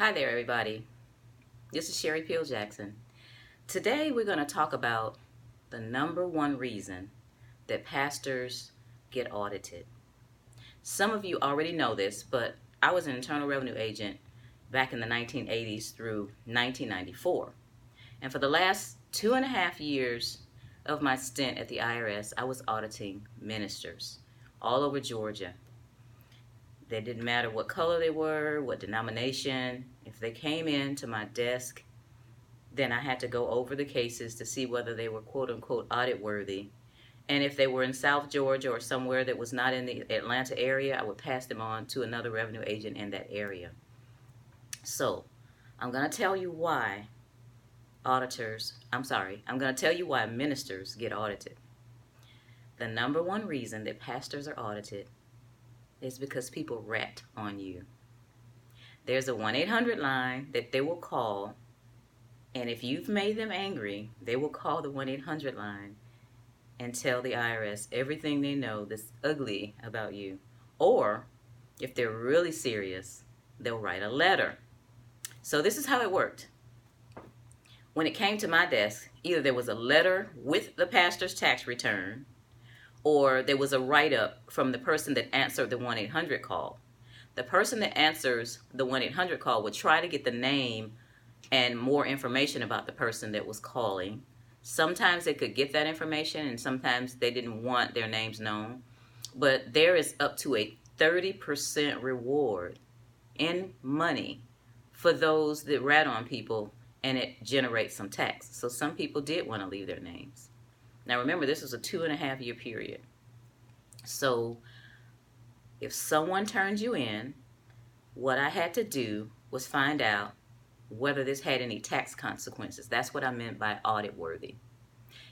Hi there, everybody. This is Sherry Peel Jackson. Today, we're going to talk about the number one reason that pastors get audited. Some of you already know this, but I was an Internal Revenue agent back in the 1980s through 1994. And for the last 2.5 years of my stint at the IRS, I was auditing ministers all over Georgia. They didn't matter what color they were, what denomination. If they came into my desk, then I had to go over the cases to see whether they were quote unquote audit worthy. And if they were in South Georgia or somewhere that was not in the Atlanta area, I would pass them on to another revenue agent in that area. So I'm going to tell you why I'm going to tell you why ministers get audited. The number one reason that pastors are audited is because people rat on you. There's a 1-800 line that they will call, and if you've made them angry, they will call the 1-800 line and tell the IRS everything they know that's ugly about you. Or, if they're really serious, they'll write a letter. So this is how it worked. When it came to my desk, either there was a letter with the pastor's tax return, or there was a write-up from the person that answered the 1-800 call. The person that answers the 1-800 call would try to get the name and more information about the person that was calling. Sometimes they could get that information, and sometimes they didn't want their names known. But there is up to a 30% reward in money for those that rat on people, and it generates some tax. So some people did want to leave their names. Now remember, this was a 2.5 year period. So if someone turned you in, what I had to do was find out whether this had any tax consequences. That's what I meant by audit worthy.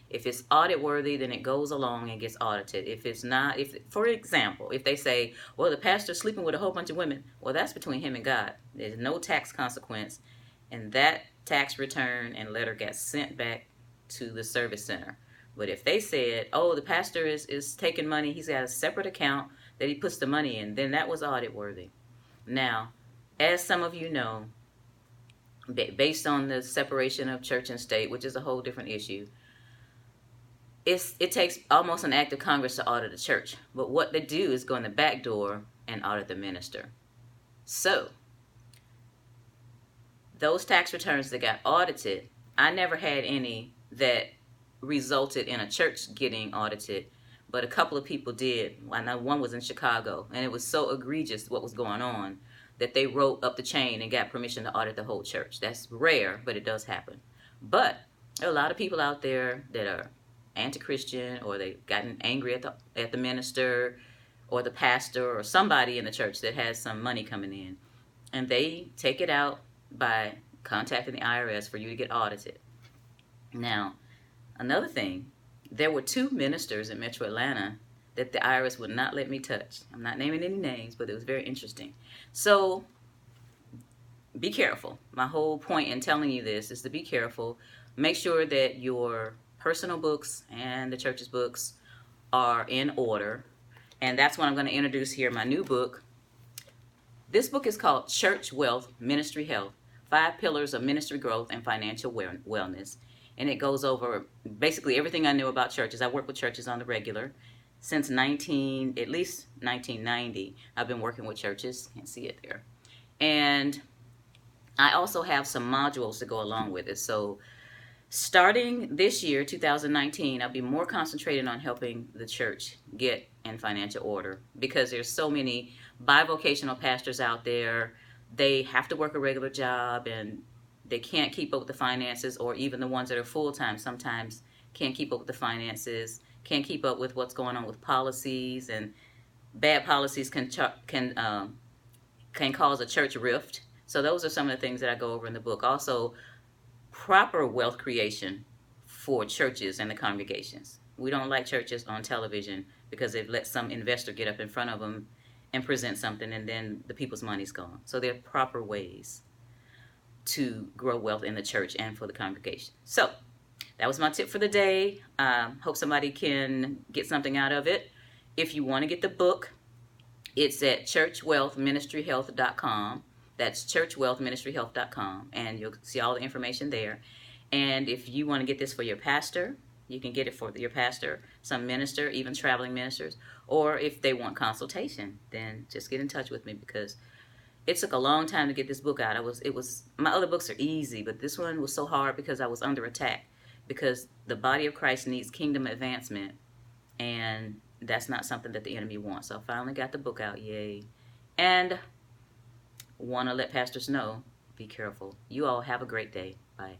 If it's audit worthy, then it goes along and gets audited. If it's not, for example, if they say, well, the pastor's sleeping with a whole bunch of women, well, that's between him and God. There's no tax consequence, and that tax return and letter got sent back to the service center. But if they said, oh, the pastor is taking money, he's got a separate account that he puts the money in, then that was audit worthy. Now, as some of you know, based on the separation of church and state, which is a whole different issue, it takes almost an act of Congress to audit a church. But what they do is go in the back door and audit the minister. So, those tax returns that got audited, I never had any that resulted in a church getting audited, but a couple of people did. I know one was in Chicago, and it was so egregious what was going on that they wrote up the chain and got permission to audit the whole church. That's rare, but it does happen. But there are a lot of people out there that are Antichristian, or they've gotten angry at the minister or the pastor or somebody in the church that has some money coming in, and they take it out by contacting the IRS for you to get audited. Now, another thing, there were 2 ministers in Metro Atlanta that the IRS would not let me touch. I'm not naming any names, but it was very interesting. So be careful. My whole point in telling you this is to be careful. Make sure that your personal books and the church's books are in order. And that's what I'm going to introduce here, my new book. This book is called Church Wealth, Ministry Health, 5 Pillars of Ministry Growth and Financial Wellness. And it goes over basically everything I knew about churches. I work with churches on the regular. Since at least 1990, I've been working with churches. Can't see it there. And I also have some modules to go along with it. So starting this year, 2019, I'll be more concentrated on helping the church get in financial order, because there's so many bivocational pastors out there. They have to work a regular job, and they can't keep up with the finances, or even the ones that are full-time sometimes can't keep up with the finances, can't keep up with what's going on with policies, and bad policies can cause a church rift. So those are some of the things that I go over in the book. Also, proper wealth creation for churches and the congregations. We don't like churches on television because they've let some investor get up in front of them and present something, and then the people's money's gone. So there are proper ways to grow wealth in the church and for the congregation. So that was my tip for the day. Hope somebody can get something out of it. If you want to get the book, it's at churchwealthministryhealth.com. That's churchwealthministryhealth.com, and you'll see all the information there. And if you want to get this for your pastor, you can get it for your pastor, some minister, even traveling ministers. Or if they want consultation, then just get in touch with me, because it took a long time to get this book out. My other books are easy, but this one was so hard because I was under attack, because the body of Christ needs kingdom advancement, and that's not something that the enemy wants. So I finally got the book out, yay. And want to let pastors know, be careful. You all have a great day. Bye.